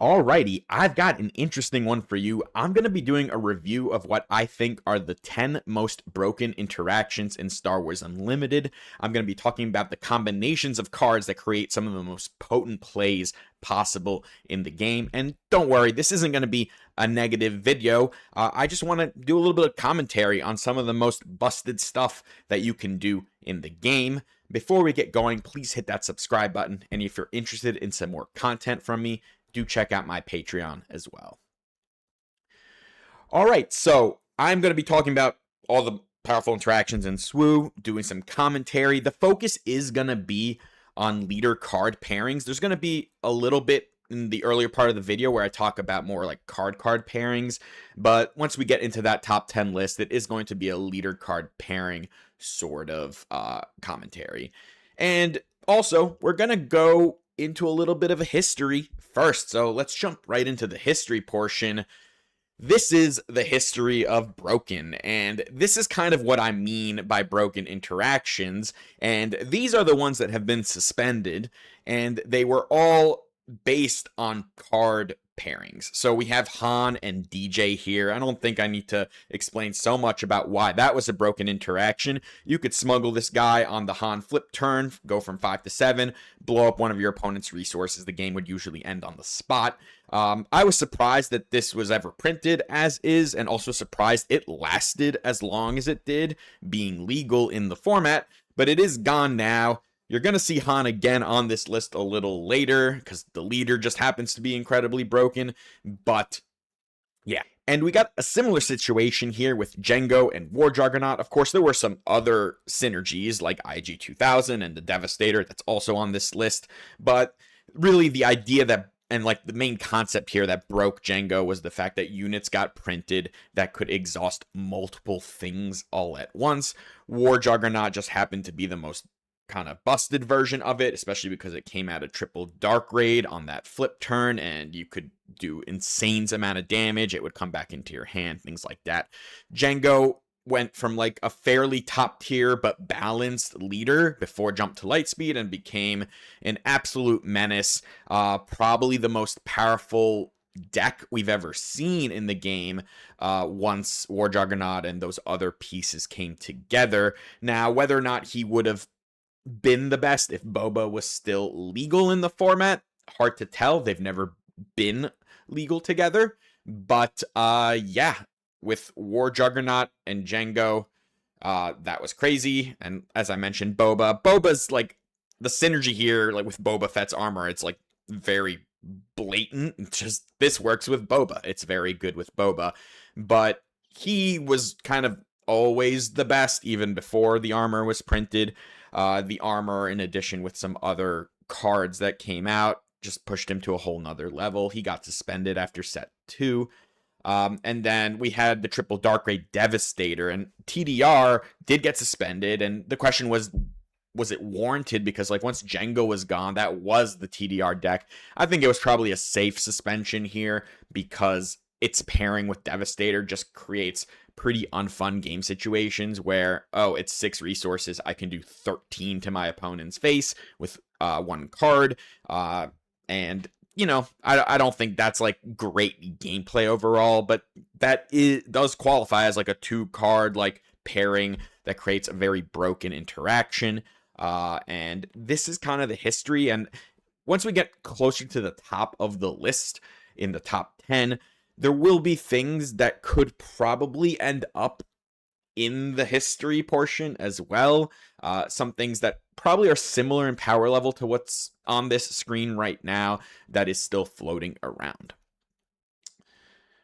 Alrighty, I've got an interesting one for you. I'm going to be doing a review of what I think are the 10 most broken interactions in Star Wars Unlimited. I'm going to be talking about the combinations of cards that create some of the most potent plays possible in the game. And don't worry, this isn't going to be a negative video. I just want to do a little bit of commentary on some of the most busted stuff that you can do in the game. Before we get going, please hit that subscribe button. And if you're interested in some more content from me, do check out my Patreon as well. All right, so I'm going to be talking about all the powerful interactions in SWU, doing some commentary. The focus is going to be on leader card pairings. There's going to be a little bit in the earlier part of the video where I talk about more like card pairings, but once we get into that top 10 list, it is going to be a leader card pairing sort of commentary. And also, we're going to go into a little bit of a history first. So let's jump right into the history portion. This is the history of broken, and this is kind of what I mean by broken interactions. And these are the ones that have been suspended, and they were all based on card pairings. So we have Han and DJ here. I don't think I need to explain so much about why that was a broken interaction. You could smuggle this guy on the Han flip turn, go from 5 to 7, blow up one of your opponent's resources. The game would usually end on the spot. I was surprised that this was ever printed as is, and also surprised it lasted as long as it did, being legal in the format, but it is gone now. You're going to see Han again on this list a little later, because the leader just happens to be incredibly broken, but yeah. And we got a similar situation here with Jango and War Juggernaut. Of course, there were some other synergies, like IG-2000 and the Devastator, that's also on this list, but really the idea that, and like the main concept here that broke Jango, was the fact that units got printed that could exhaust multiple things all at once. War Juggernaut just happened to be the most kind of busted version of it, especially because it came out of triple dark raid on that flip turn, and you could do insane amount of damage. It would come back into your hand, things like that. Jango went from like a fairly top tier but balanced leader before jump to lightspeed and became an absolute menace. Probably the most powerful deck we've ever seen in the game once War Juggernaut and those other pieces came together. Now, whether or not he would have been the best if Boba was still legal in the format, hard to tell. They've never been legal together, but yeah, with War Juggernaut and Jango, that was crazy. And as I mentioned, Boba's like the synergy here, like with Boba Fett's armor, it's like very blatant. It's just, this works with Boba, it's very good with Boba, but he was kind of always the best even before the armor was printed. The armor, in addition with some other cards that came out, just pushed him to a whole nother level. He got suspended after set 2. And then we had the triple dark raid Devastator, and TDR did get suspended, and the question was it warranted? Because like once Jango was gone, that was the TDR deck. I think it was probably a safe suspension here, because its pairing with Devastator just creates pretty unfun game situations where, oh, it's 6 resources, I can do 13 to my opponent's face with 1 card, and you know, I don't think that's like great gameplay overall, but that does qualify as like a 2-card like pairing that creates a very broken interaction. And this is kind of the history, and once we get closer to the top of the list, in the top 10, there will be things that could probably end up in the history portion as well. Some things that probably are similar in power level to what's on this screen right now that is still floating around.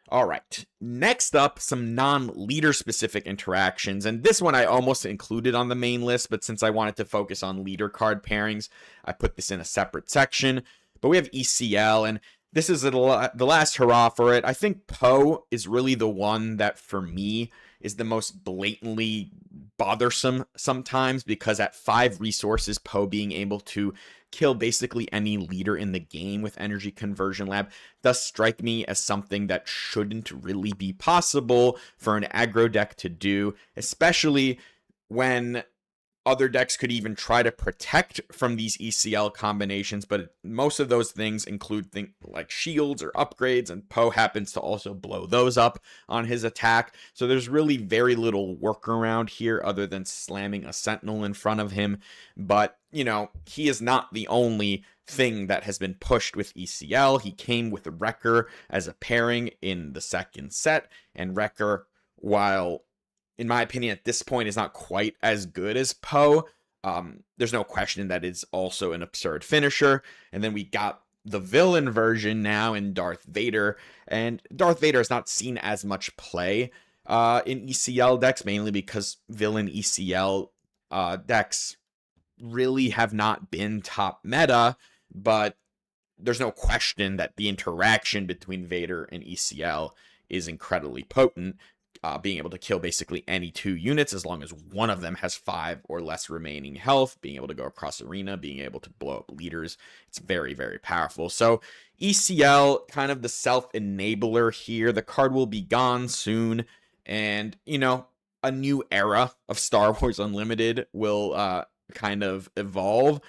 All right, next up, some non-leader specific interactions, and this one I almost included on the main list, but since I wanted to focus on leader card pairings, I put this in a separate section. But we have ECL, and this is the last hurrah for it. I think Poe is really the one that, for me, is the most blatantly bothersome sometimes, because at 5 resources, Poe being able to kill basically any leader in the game with Energy Conversion Lab does strike me as something that shouldn't really be possible for an aggro deck to do, especially when Other decks could even try to protect from these ECL combinations, but most of those things include things like shields or upgrades, and Poe happens to also blow those up on his attack. So there's really very little workaround here other than slamming a Sentinel in front of him. But, he is not the only thing that has been pushed with ECL. He came with Wrecker as a pairing in the second set, and Wrecker, while in my opinion, at this point, is not quite as good as Poe. There's no question that it's also an absurd finisher. And then we got the villain version now in Darth Vader. And Darth Vader has not seen as much play in ECL decks, mainly because villain ECL decks really have not been top meta. But there's no question that the interaction between Vader and ECL is incredibly potent. Being able to kill basically any 2 units as long as one of them has 5 or less remaining health, being able to go across arena, being able to blow up leaders. It's very, very powerful. So ECL, kind of the self-enabler here. The card will be gone soon. And, a new era of Star Wars Unlimited will kind of evolve,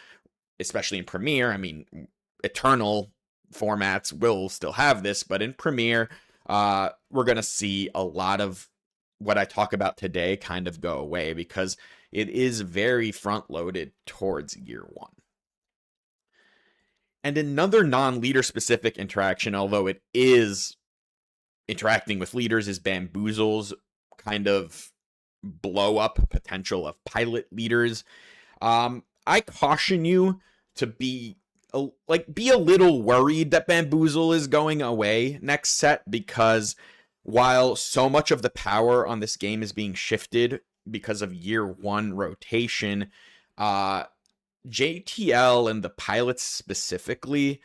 especially in Premiere. I mean, Eternal formats will still have this, but in Premiere, we're going to see a lot of what I talk about today kind of go away because it is very front-loaded towards year 1. And another non-leader specific interaction, although it is interacting with leaders, is Bamboozle's kind of blow-up potential of pilot leaders. I caution you to be a little worried that Bamboozle is going away next set, because while so much of the power on this game is being shifted because of year 1 rotation, JTL and the pilots specifically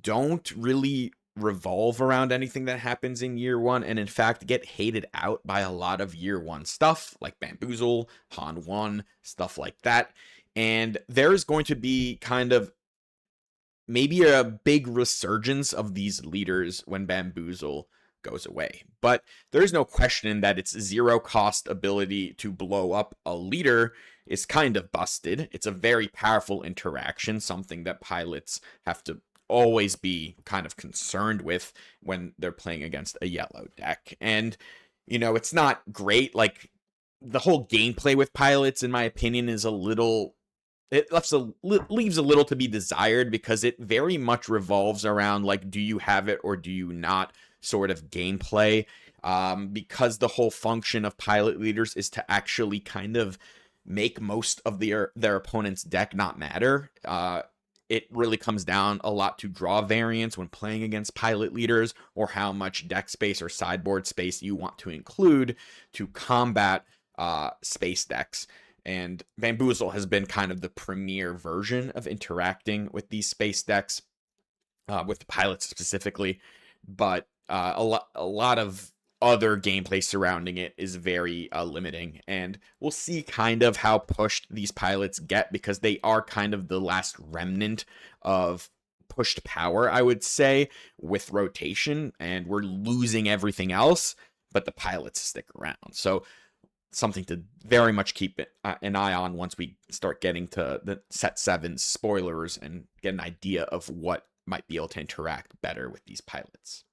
don't really revolve around anything that happens in year 1, and in fact get hated out by a lot of year 1 stuff like Bamboozle, Han 1, stuff like that. And there's going to be kind of maybe a big resurgence of these leaders when Bamboozle goes away. But there's no question that its 0-cost ability to blow up a leader is kind of busted. It's a very powerful interaction, something that pilots have to always be kind of concerned with when they're playing against a yellow deck. And, it's not great. Like, the whole gameplay with pilots, in my opinion, is it leaves a little to be desired, because it very much revolves around, like, do you have it or do you not sort of gameplay, because the whole function of pilot leaders is to actually kind of make most of their opponent's deck not matter. It really comes down a lot to draw variance when playing against pilot leaders, or how much deck space or sideboard space you want to include to combat space decks. And Bamboozle has been kind of the premier version of interacting with these space decks, with the pilots specifically. But a lot of other gameplay surrounding it is very limiting. And we'll see kind of how pushed these pilots get, because they are kind of the last remnant of pushed power, I would say, with rotation. And we're losing everything else, but the pilots stick around. So something to very much keep an eye on once we start getting to the set 7 spoilers and get an idea of what might be able to interact better with these pilots.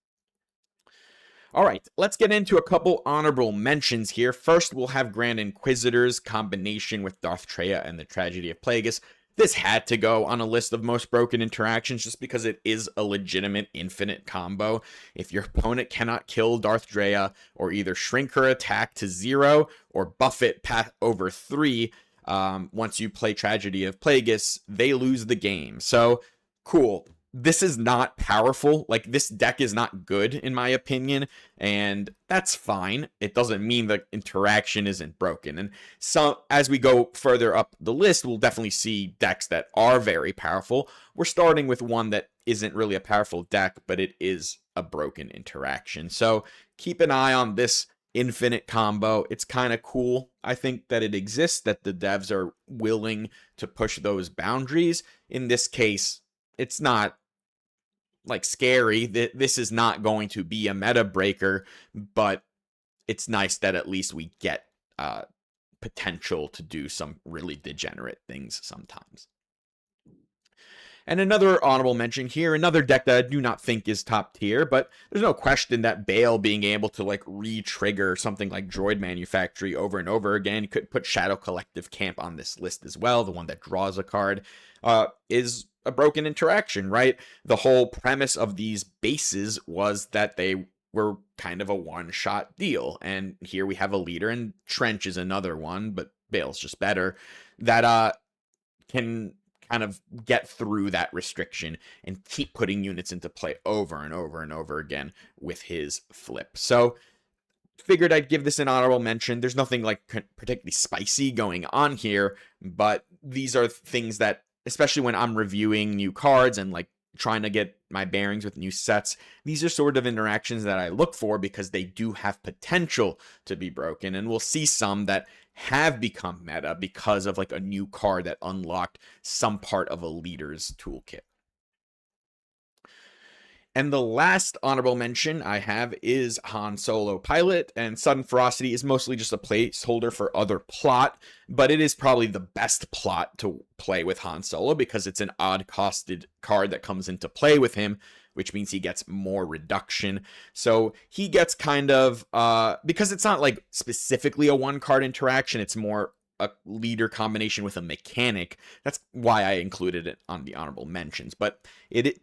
All right, let's get into a couple honorable mentions here. First, we'll have Grand Inquisitor's combination with Darth Traya and the Tragedy of Plagueis. This had to go on a list of most broken interactions just because it is a legitimate infinite combo. If your opponent cannot kill Darth Traya, or either shrink her attack to 0 or buff it over 3 once you play Tragedy of Plagueis, they lose the game. So, cool. This is not powerful. Like, this deck is not good, in my opinion, and that's fine. It doesn't mean the interaction isn't broken. And so, as we go further up the list, we'll definitely see decks that are very powerful. We're starting with one that isn't really a powerful deck, but it is a broken interaction. So, keep an eye on this infinite combo. It's kind of cool. I think that it exists, that the devs are willing to push those boundaries. In this case, it's not like scary. This is not going to be a meta breaker, but it's nice that at least we get potential to do some really degenerate things sometimes. And another honorable mention here, another deck that I do not think is top tier, but there's no question that Bale being able to like re-trigger something like Droid Manufactory over and over again, you could put Shadow Collective Camp on this list as well, the one that draws a card, is a broken interaction, right? The whole premise of these bases was that they were kind of a one-shot deal, and here we have a leader, and Trench is another one, but Bale's just better, that can kind of get through that restriction and keep putting units into play over and over and over again with his flip. So figured I'd give this an honorable mention. There's nothing like particularly spicy going on here, but these are things that, especially when I'm reviewing new cards and like trying to get my bearings with new sets, these are sort of interactions that I look for because they do have potential to be broken, and we'll see some that have become meta because of like a new card that unlocked some part of a leader's toolkit. And the last honorable mention I have is Han Solo Pilot, and Sudden Ferocity is mostly just a placeholder for other plot, but it is probably the best plot to play with Han Solo because it's an odd-costed card that comes into play with him, which means he gets more reduction. So he gets kind of, because it's not like specifically a one-card interaction, it's more a leader combination with a mechanic. That's why I included it on the honorable mentions. But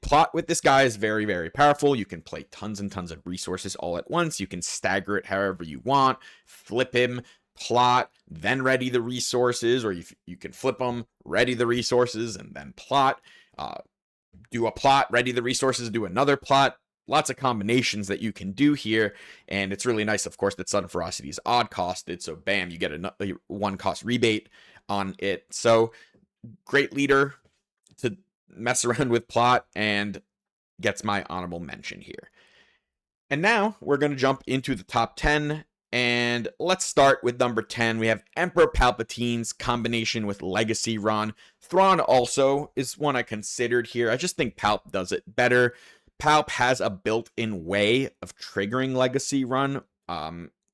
plot with this guy is very, very powerful. You can play tons and tons of resources all at once. You can stagger it however you want, flip him, plot, then ready the resources, or you can flip them, ready the resources, and then plot. Do a plot, ready the resources, do another plot. Lots of combinations that you can do here, and it's really nice, of course, that Sudden Ferocity is odd costed, so bam, you get a one cost rebate on it. So great leader to mess around with plot, and gets my honorable mention here. And now we're going to jump into the top 10, and let's start with number 10. We have Emperor Palpatine's combination with Legacy Run. Thrawn also is one I considered here. I just think Palp does it better. Palp has a built-in way of triggering Legacy Run,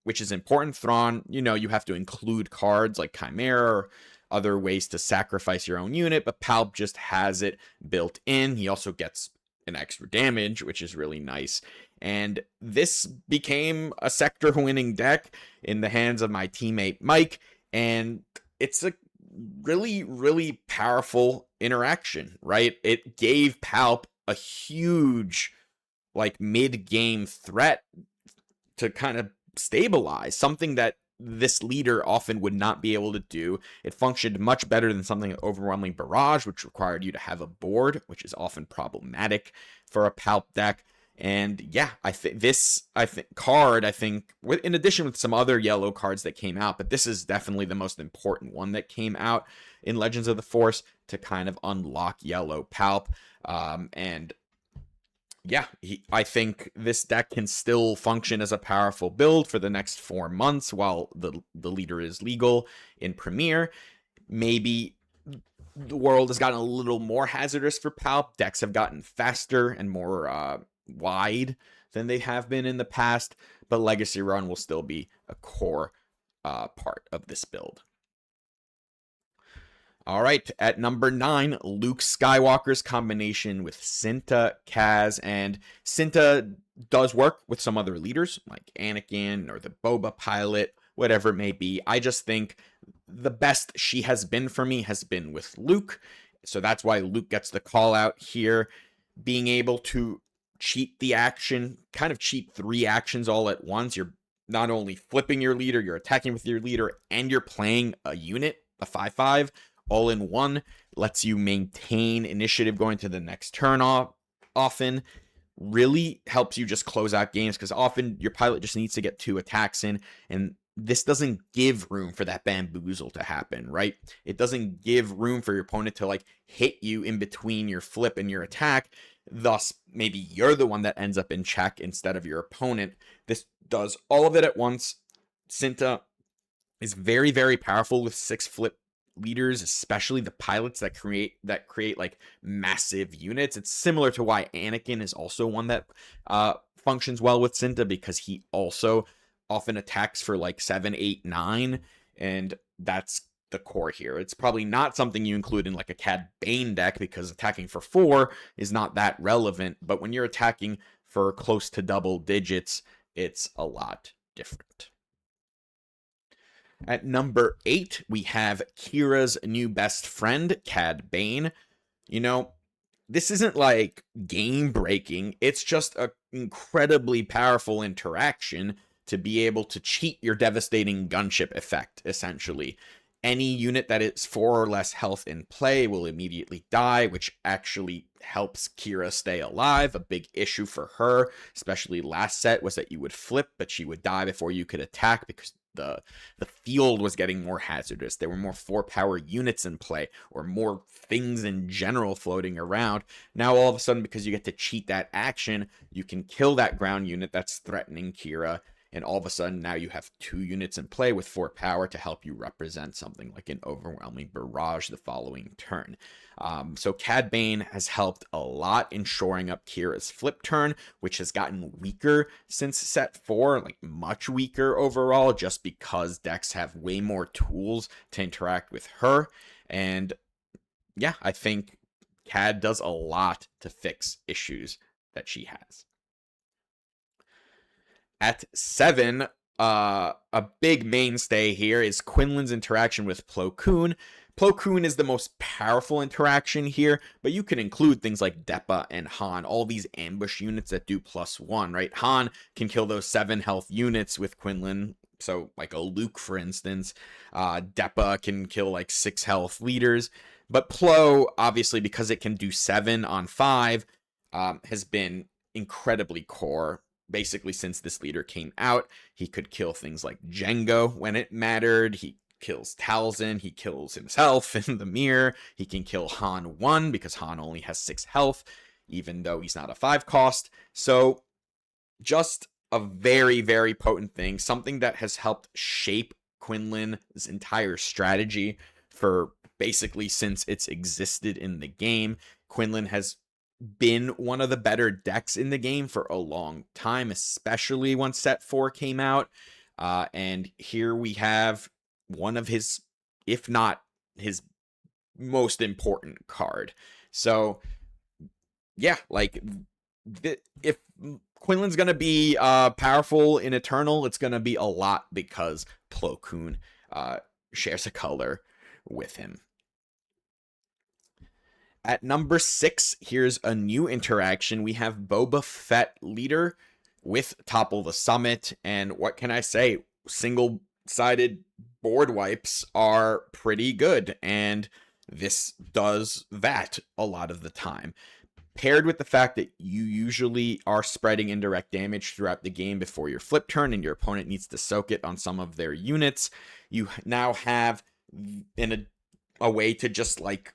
which is important. Thrawn, you have to include cards like Chimera or other ways to sacrifice your own unit, but Palp just has it built in. He also gets an extra damage, which is really nice. And this became a sector-winning deck in the hands of my teammate Mike, and it's a really, really powerful interaction, right? It gave Palp a huge, like, mid-game threat to kind of stabilize, something that this leader often would not be able to do. It functioned much better than something like Overwhelming Barrage, which required you to have a board, which is often problematic for a Palp deck. And yeah, I think card, in addition with some other yellow cards that came out, but this is definitely the most important one that came out in Legends of the Force to kind of unlock yellow Palp. And yeah, I think this deck can still function as a powerful build for the next 4 months while the leader is legal in Premier. Maybe the world has gotten a little more hazardous for Palp. Decks have gotten faster and more wide than they have been in the past, but Legacy Run will still be a core part of this build. All right, at number 9, Luke Skywalker's combination with Cinta, Kaz, and Cinta does work with some other leaders like Anakin or the Boba pilot, whatever it may be. I just think the best she has been for me has been with Luke, so that's why Luke gets the call out here. Being able to cheat the action, kind of cheat 3 actions all at once. You're not only flipping your leader, you're attacking with your leader, and you're playing a unit, a 5/5. All in one, lets you maintain initiative going to the next turn often. Really helps you just close out games because often your pilot just needs to get 2 attacks in, and this doesn't give room for that bamboozle to happen, right? It doesn't give room for your opponent to like hit you in between your flip and your attack. Thus, maybe you're the one that ends up in check instead of your opponent. This does all of it at once. Cinta is very, very powerful with 6 flip leaders, especially the pilots that create like massive units. It's similar to why Anakin is also one that functions well with Cinta, because he also often attacks for like 7, 8, 9, and that's the core here. It's probably not something you include in like a Cad Bane deck because attacking for 4 is not that relevant, but when you're attacking for close to double digits, it's a lot different. At number 8, we have Kira's new best friend, Cad Bane. You know, this isn't like game breaking, it's just an incredibly powerful interaction to be able to cheat your devastating gunship effect, essentially. Any unit that is 4 or less health in play will immediately die, which actually helps Kira stay alive. A big issue for her, especially last set, was that you would flip, but she would die before you could attack because the field was getting more hazardous. There were more 4-power units in play, or more things in general floating around. Now all of a sudden, because you get to cheat that action, you can kill that ground unit that's threatening Kira, and all of a sudden now you have 2 units in play with 4 power to help you represent something like an overwhelming barrage the following turn. So Cad Bane has helped a lot in shoring up Kira's flip turn, which has gotten weaker since set 4, like much weaker overall, just because decks have way more tools to interact with her. And yeah, I think Cad does a lot to fix issues that she has. At 7, a big mainstay here is Quinlan's interaction with Plo Koon. Plo Koon is the most powerful interaction here, but you can include things like Deppa and Han, all these ambush units that do +1, right? Han can kill those 7 health units with Quinlan, so like a Luke, for instance. Deppa can kill like 6 health leaders, but Plo, obviously, because it can do 7 on 5, has been incredibly core. Basically, since this leader came out, he could kill things like Django when it mattered. He kills Talzin, he kills himself in the mirror, he can kill Han 1 because Han only has 6 health, even though he's not a 5 cost. So just a very, very potent thing, something that has helped shape Quinlan's entire strategy for basically since it's existed in the game. Quinlan has been one of the better decks in the game for a long time, especially once set 4 came out. And here we have one of his, if not his most important card. So yeah, like if Quinlan's gonna be powerful in Eternal, it's gonna be a lot because Plo Koon shares a color with him. At number 6, here's a new interaction. We have Boba Fett leader with Topple the Summit, and what can I say? Single-sided board wipes are pretty good, and this does that a lot of the time. Paired with the fact that you usually are spreading indirect damage throughout the game before your flip turn, and your opponent needs to soak it on some of their units, you now have a way to just like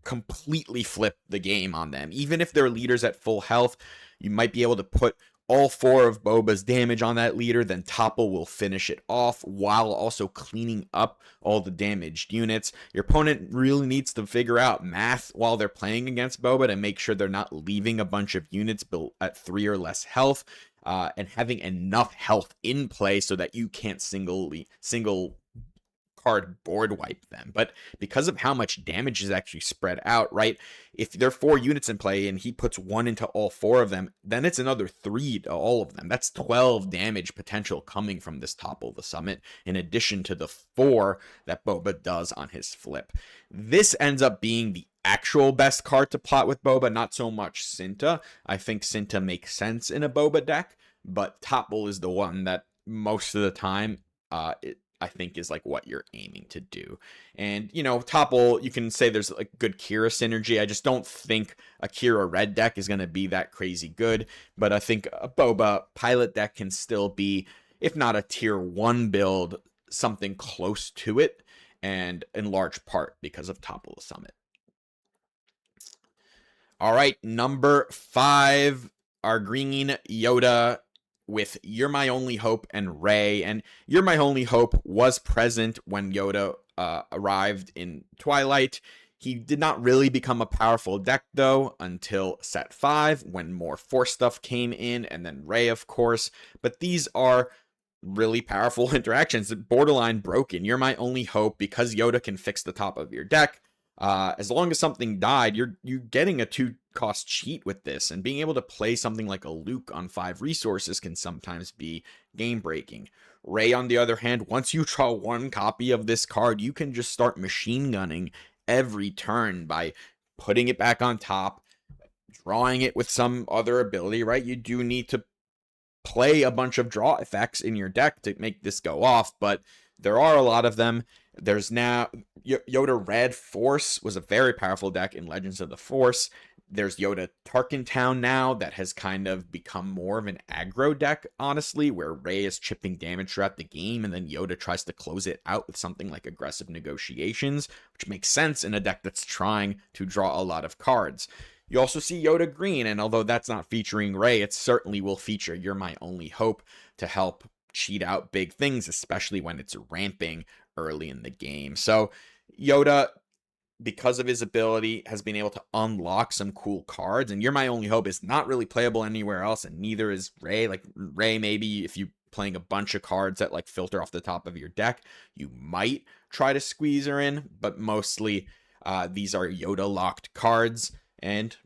completely flip the game on them. Even if their leader's at full health, you might be able to put all 4 of Boba's damage on that leader, then Topple will finish it off while also cleaning up all the damaged units. Your opponent really needs to figure out math while they're playing against Boba to make sure they're not leaving a bunch of units built at 3 or less health, and having enough health in play so that you can't single card board wipe them. But because of how much damage is actually spread out, right? If there are 4 units in play and he puts 1 into all 4 of them, then it's another 3 to all of them. That's 12 damage potential coming from this Topple the Summit, in addition to the 4 that Boba does on his flip. This ends up being the actual best card to plot with Boba, not so much Cinta. I think Cinta makes sense in a Boba deck, but Topple is the one that most of the time I think is like what you're aiming to do. And, you know, Topple, you can say there's like good Kira synergy. I just don't think a Kira red deck is going to be that crazy good. But I think a Boba pilot deck can still be, if not a tier 1 build, something close to it. And in large part because of Topple the Summit. All right, number 5, our green Yoda with You're My Only Hope and Rey. And You're My Only Hope was present when Yoda arrived in Twilight. He did not really become a powerful deck, though, until set 5, when more Force stuff came in, and then Rey, of course. But these are really powerful interactions, borderline broken. You're my only hope because Yoda can fix the top of your deck. As long as something died, you're getting a 2-cost cheat with this, and being able to play something like a Luke on 5 resources can sometimes be game breaking. Rey, on the other hand, once you draw 1 copy of this card, you can just start machine gunning every turn by putting it back on top, drawing it with some other ability, right? You do need to play a bunch of draw effects in your deck to make this go off, but there are a lot of them. There's now Yoda Red Force was a very powerful deck in Legends of the Force. There's Yoda Tarkin Town now that has kind of become more of an aggro deck, honestly, where Rey is chipping damage throughout the game, and then Yoda tries to close it out with something like Aggressive Negotiations, which makes sense in a deck that's trying to draw a lot of cards. You also see Yoda Green, and although that's not featuring Rey, it certainly will feature You're My Only Hope to help cheat out big things, especially when it's ramping early in the game. So Yoda, because of his ability, has been able to unlock some cool cards, and You're My Only Hope is not really playable anywhere else, and neither is Rey. Like, Rey, maybe if you playing a bunch of cards that like filter off the top of your deck, you might try to squeeze her in, but mostly these are Yoda locked cards, and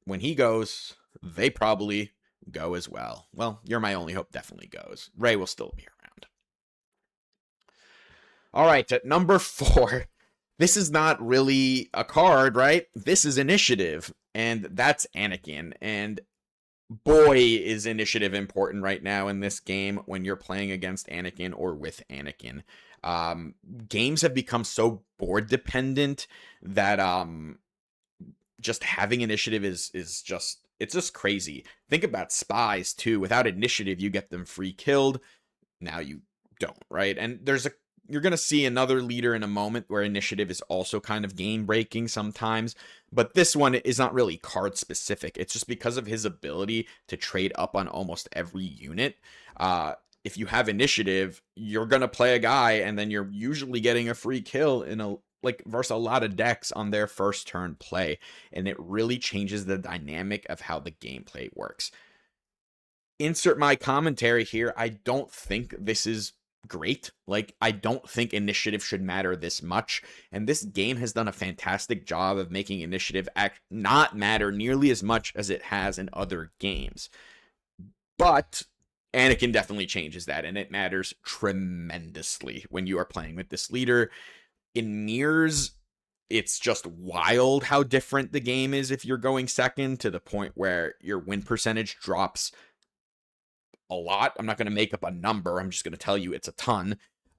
when he goes, they probably go as well. Well, You're My Only Hope definitely goes. Rey will still be around. All right, at number 4, this is not really a card, right? This is initiative, and that's Anakin. And boy, is initiative important right now in this game when you're playing against Anakin or with Anakin. Games have become so board dependent that just having initiative is just, it's just crazy. Think about spies too. Without initiative, you get them free killed. Now you don't, right? And you're going to see another leader in a moment where initiative is also kind of game breaking sometimes, but this one is not really card specific. It's just because of his ability to trade up on almost every unit. If you have initiative, you're going to play a guy and then you're usually getting a free kill versus a lot of decks on their first turn play, and it really changes the dynamic of how the gameplay works. Insert my commentary here. I don't think this is great. Like, I don't think initiative should matter this much, and this game has done a fantastic job of making initiative not matter nearly as much as it has in other games. But Anakin definitely changes that, and it matters tremendously when you are playing with this leader. In mirrors, it's just wild how different the game is if you're going second, to the point where your win percentage drops a lot. I'm not going to make up a number. I'm just going to tell you it's a ton.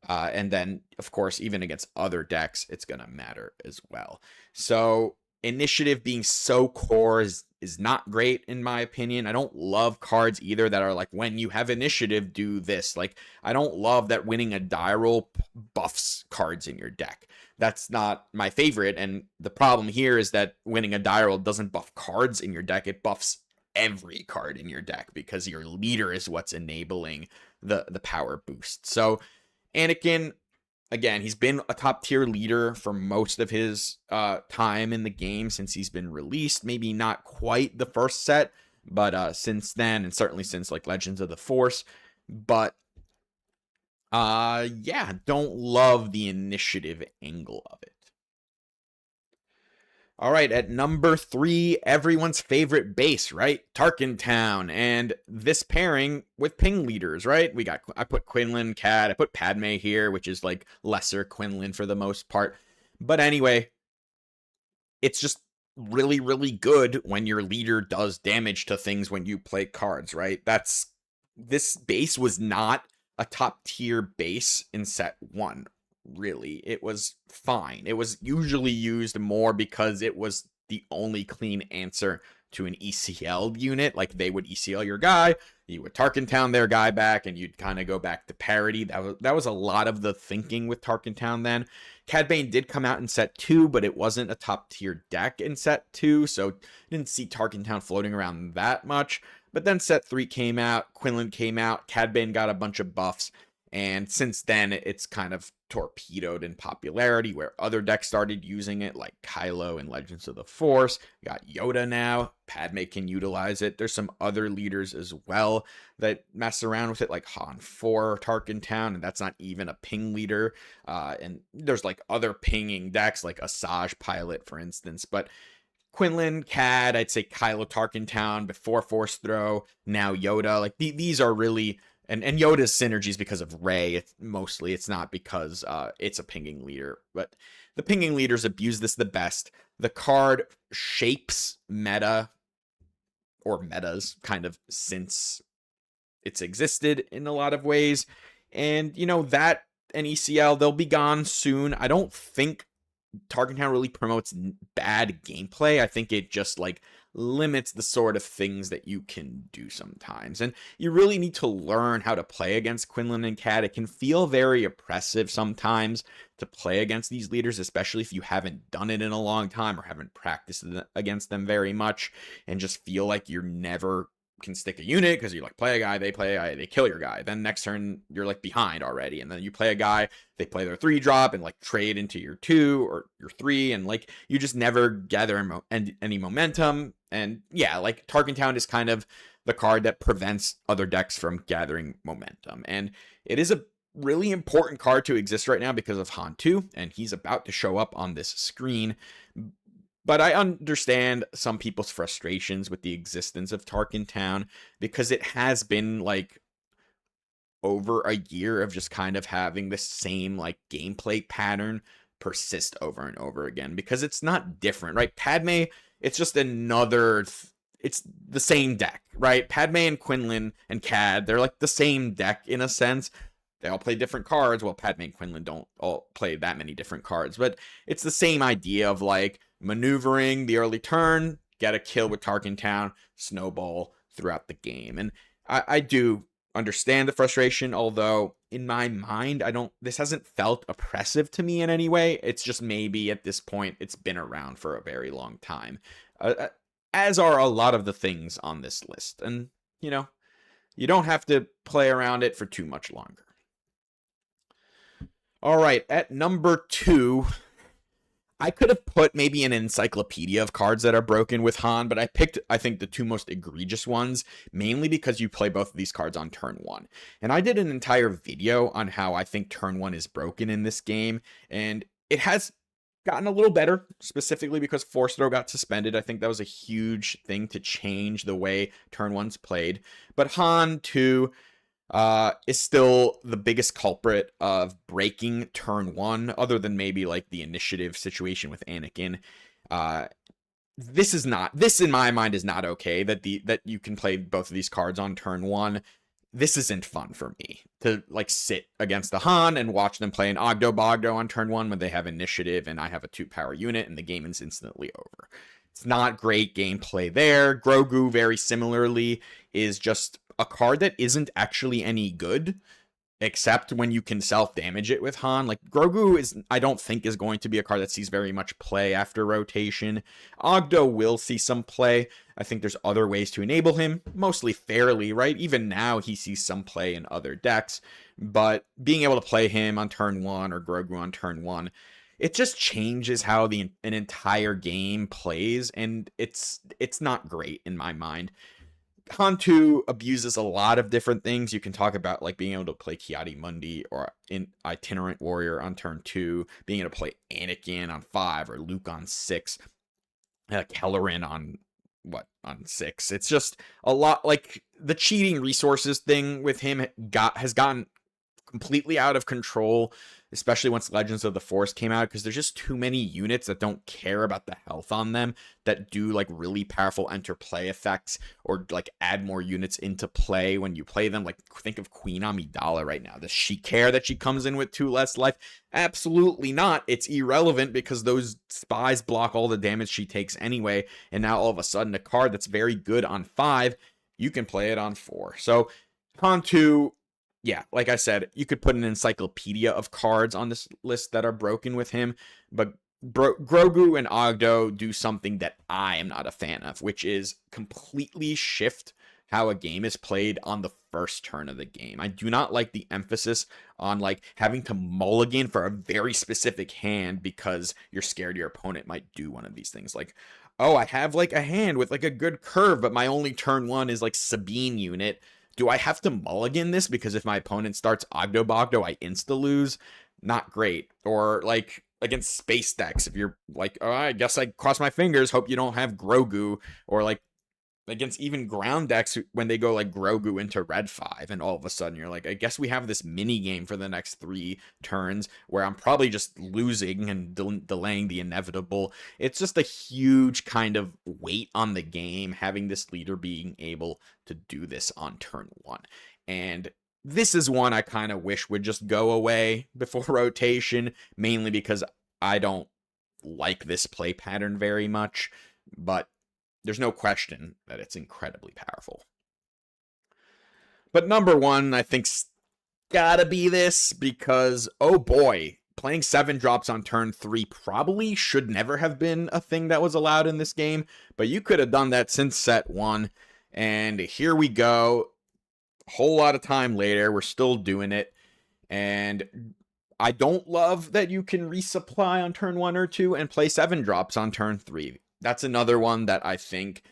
And then, of course, even against other decks, it's going to matter as well. So initiative being so core is not great, in my opinion. I don't love cards either that are like, when you have initiative, do this. Like, I don't love that winning a die roll buffs cards in your deck. That's not my favorite. And the problem here is that winning a die roll doesn't buff cards in your deck. It buffs every card in your deck because your leader is what's enabling the power boost. So Anakin, again, he's been a top tier leader for most of his time in the game since he's been released. Maybe not quite the first set, but since then, and certainly since like Legends of the Force. But yeah, don't love the initiative angle of it. All right, at number 3, everyone's favorite base, right? Tarkin Town, and this pairing with ping leaders, right? I put Quinlan, Cad, I put Padme here, which is like lesser Quinlan for the most part. But anyway, it's just really, really good when your leader does damage to things when you play cards, right? This base was not a top tier base in set 1. Really, it was fine. It was usually used more because it was the only clean answer to an ECL unit. Like, they would ECL your guy, you would Tarkin Town their guy back, and you'd kind of go back to parity. That was a lot of the thinking with Tarkin Town then. Cad Bane did come out in set 2, but it wasn't a top tier deck in set 2, so didn't see Tarkin Town floating around that much. But then set 3 came out, Quinlan came out, Cad Bane got a bunch of buffs, and since then it's kind of torpedoed in popularity where other decks started using it, like Kylo and Legends of the Force. We got Yoda now. Padme can utilize it. There's some other leaders as well that mess around with it, like Han 4 Tarkin Town, and that's not even a ping leader. And there's like other pinging decks, like Asajj Pilot, for instance. But Quinlan, Cad, I'd say Kylo Tarkin Town before Force Throw, now Yoda. Like these are really and Yoda's synergies because of Rey. It's not because it's a pinging leader, but the pinging leaders abuse this the best. The card shapes meta or metas kind of since it's existed in a lot of ways, and that and ECL, they'll be gone soon. I don't think Target Town really promotes bad gameplay. I think it just like limits the sort of things that you can do sometimes. And you really need to learn how to play against Quinlan and Cad. It can feel very oppressive sometimes to play against these leaders, especially if you haven't done it in a long time or haven't practiced against them very much, and just feel like you're never can stick a unit because you like play a guy, they play a guy, they kill your guy. Then next turn you're like behind already, and then you play a guy, they play their 3-drop and like trade into your 2 or your 3, and like you just never gather any momentum. And yeah, like Tarkin Town is kind of the card that prevents other decks from gathering momentum, and it is a really important card to exist right now because of Han 2, and he's about to show up on this screen. But I understand some people's frustrations with the existence of Tarkin Town because it has been like over a year of just kind of having the same like gameplay pattern persist over and over again, because it's not different, right? Padme, it's just another it's the same deck, right? Padme and Quinlan and Cad, they're like the same deck in a sense. They all play different cards. Well, Padme and Quinlan don't all play that many different cards, but it's the same idea of like maneuvering the early turn, get a kill with Tarkin Town, snowball throughout the game. And I do understand the frustration, although in my mind, this hasn't felt oppressive to me in any way. It's just maybe at this point, it's been around for a very long time, as are a lot of the things on this list. And, you don't have to play around it for too much longer. All right, at number 2, I could have put maybe an encyclopedia of cards that are broken with Han, but I picked, I think, the 2 most egregious ones, mainly because you play both of these cards on turn 1. And I did an entire video on how I think turn 1 is broken in this game, and it has gotten a little better, specifically because Force Throw got suspended. I think that was a huge thing to change the way turn 1's played. But Han 2 is still the biggest culprit of breaking turn 1, other than maybe like the initiative situation with Anakin. This in my mind is not okay that you can play both of these cards on turn 1. This isn't fun for me to like sit against the Han and watch them play an Ogdo Bogdo on turn 1 when they have initiative and I have a 2-power unit and the game is instantly over. It's not great gameplay there. Grogu, very similarly, is just a card that isn't actually any good, except when you can self-damage it with Han. Like, Grogu I don't think is going to be a card that sees very much play after rotation. Ogdo will see some play. I think there's other ways to enable him, mostly fairly, right? Even now, he sees some play in other decks, but being able to play him on turn 1 or Grogu on turn 1, it just changes how an entire game plays, and it's not great in my mind. Han 2 abuses a lot of different things. You can talk about like being able to play Kiadi Mundi or in Itinerant Warrior on turn 2, being able to play Anakin on 5 or Luke on 6, Kelleran on 6. It's just a lot. Like, the cheating resources thing with him has gotten completely out of control, especially once Legends of the Force came out, because there's just too many units that don't care about the health on them that do like really powerful interplay effects or like add more units into play when you play them. Like, think of Queen Amidala right now. Does she care that she comes in with 2 less life? Absolutely not. It's irrelevant because those spies block all the damage she takes anyway, and now all of a sudden a card that's very good on 5, you can play it on 4. So Han 2, yeah, like I said, you could put an encyclopedia of cards on this list that are broken with him, but Grogu and Ogdo do something that I am not a fan of, which is completely shift how a game is played on the first turn of the game. I do not like the emphasis on like having to mulligan for a very specific hand because you're scared your opponent might do one of these things. Like, oh, I have like a hand with like a good curve, but my only turn one is like Sabine unit. Do I have to mulligan this because if my opponent starts Ogdo Bogdo, I insta lose? Not great. Or like against space decks, if you're like, oh, I guess I cross my fingers, hope you don't have Grogu, or like against even ground decks when they go like Grogu into red 5 and all of a sudden you're like, I guess we have this mini game for the next 3 turns where I'm probably just losing and delaying the inevitable. It's just a huge kind of weight on the game having this leader being able to do this on turn 1. And this is one I kind of wish would just go away before rotation, mainly because I don't like this play pattern very much, but there's no question that it's incredibly powerful. But number 1, I think's gotta be this because, oh boy, playing 7 drops on turn 3 probably should never have been a thing that was allowed in this game, but you could have done that since set 1, and here we go. A whole lot of time later, we're still doing it, and I don't love that you can resupply on turn 1 or 2 and play 7 drops on turn 3. That's another one that I think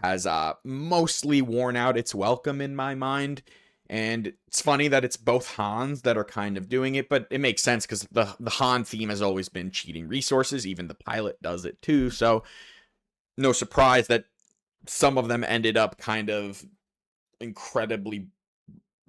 has mostly worn out its welcome in my mind. And it's funny that it's both Hans that are kind of doing it, but it makes sense because the Han theme has always been cheating resources. Even the pilot does it too. So no surprise that some of them ended up kind of incredibly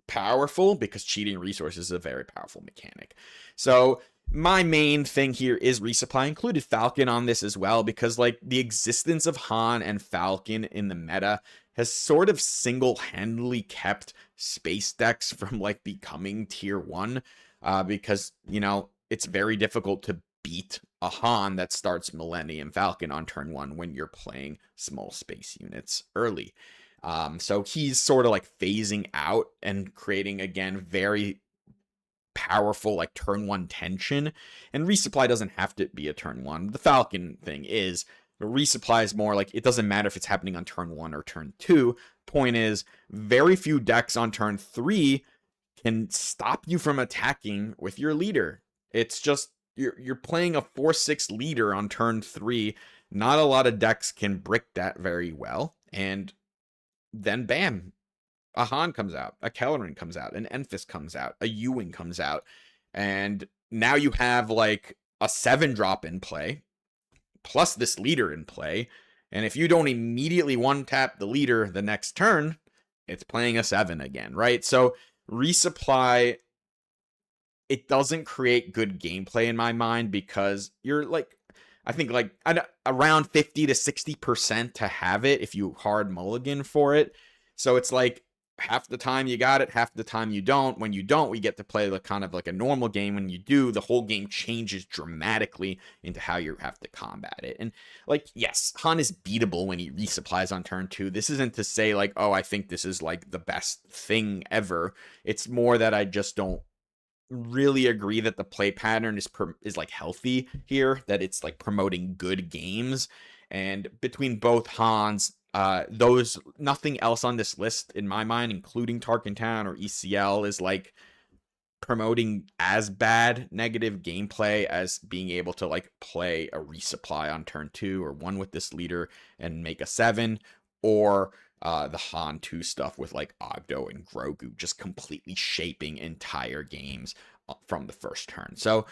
powerful because cheating resources is a very powerful mechanic. So my main thing here is resupply. I included Falcon on this as well because like the existence of Han and Falcon in the meta has sort of single-handedly kept space decks from like becoming tier 1 because, you know, it's very difficult to beat a Han that starts Millennium Falcon on turn 1 when you're playing small space units early. So he's sort of like phasing out and creating, again, very powerful like turn 1 tension. And resupply doesn't have to be a turn 1. The Falcon thing is, but resupply is more like it doesn't matter if it's happening on turn 1 or turn 2. Point is, very few decks on turn 3 can stop you from attacking with your leader. It's just you're playing a 4/6 leader on turn 3. Not a lot of decks can brick that very well, and then bam, a Han comes out, a Kelleran comes out, an Enfys comes out, a Ewing comes out, and now you have like a 7 drop in play, plus this leader in play, and if you don't immediately one-tap the leader the next turn, it's playing a 7 again, right? So resupply, it doesn't create good gameplay in my mind because you're like, I think like around 50 to 60% to have it if you hard mulligan for it. So it's like half the time you got it, half the time you don't. When you don't, we get to play like kind of like a normal game. When you do, the whole game changes dramatically into how you have to combat it. And like, yes, Han is beatable when he resupplies on turn 2. This isn't to say like, oh, I think this is like the best thing ever. It's more that I just don't really agree that the play pattern is like healthy here, that it's like promoting good games. And between both Hans, those, nothing else on this list in my mind, including Tarkin Town or ECL, is like promoting as bad negative gameplay as being able to like play a resupply on turn 2 or 1 with this leader and make a 7, or the Han 2 stuff with like Ogdo and Grogu just completely shaping entire games from the first turn. So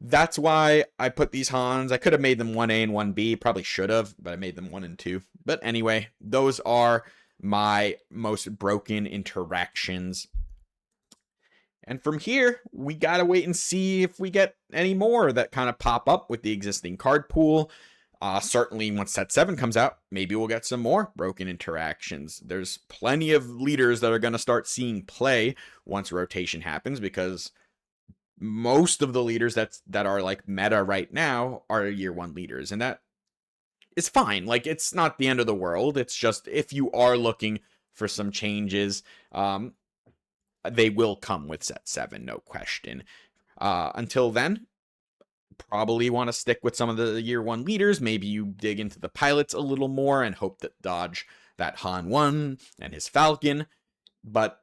that's why I put these Hans. I could have made them 1A and 1B, probably should have, but I made them 1 and 2. But anyway, those are my most broken interactions. And from here, we gotta wait and see if we get any more that kind of pop up with the existing card pool. Certainly once set 7 comes out, maybe we'll get some more broken interactions. There's plenty of leaders that are going to start seeing play once rotation happens, because most of the leaders that are like meta right now are year 1 leaders, and that is fine. Like, it's not the end of the world. It's just if you are looking for some changes, they will come with set 7, no question. Until then, probably want to stick with some of the year 1 leaders. Maybe you dig into the pilots a little more and hope that dodge that Han 1 and his Falcon, but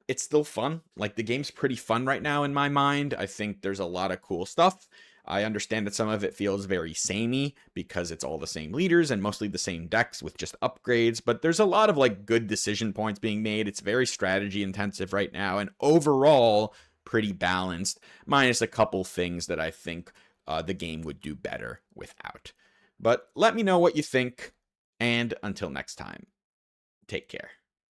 it's still fun. Like, the game's pretty fun right now in my mind. I think there's a lot of cool stuff. I understand that some of it feels very samey because it's all the same leaders and mostly the same decks with just upgrades, but there's a lot of like good decision points being made. It's very strategy intensive right now, and overall pretty balanced, minus a couple things that I think the game would do better without. But let me know what you think, and until next time, take care.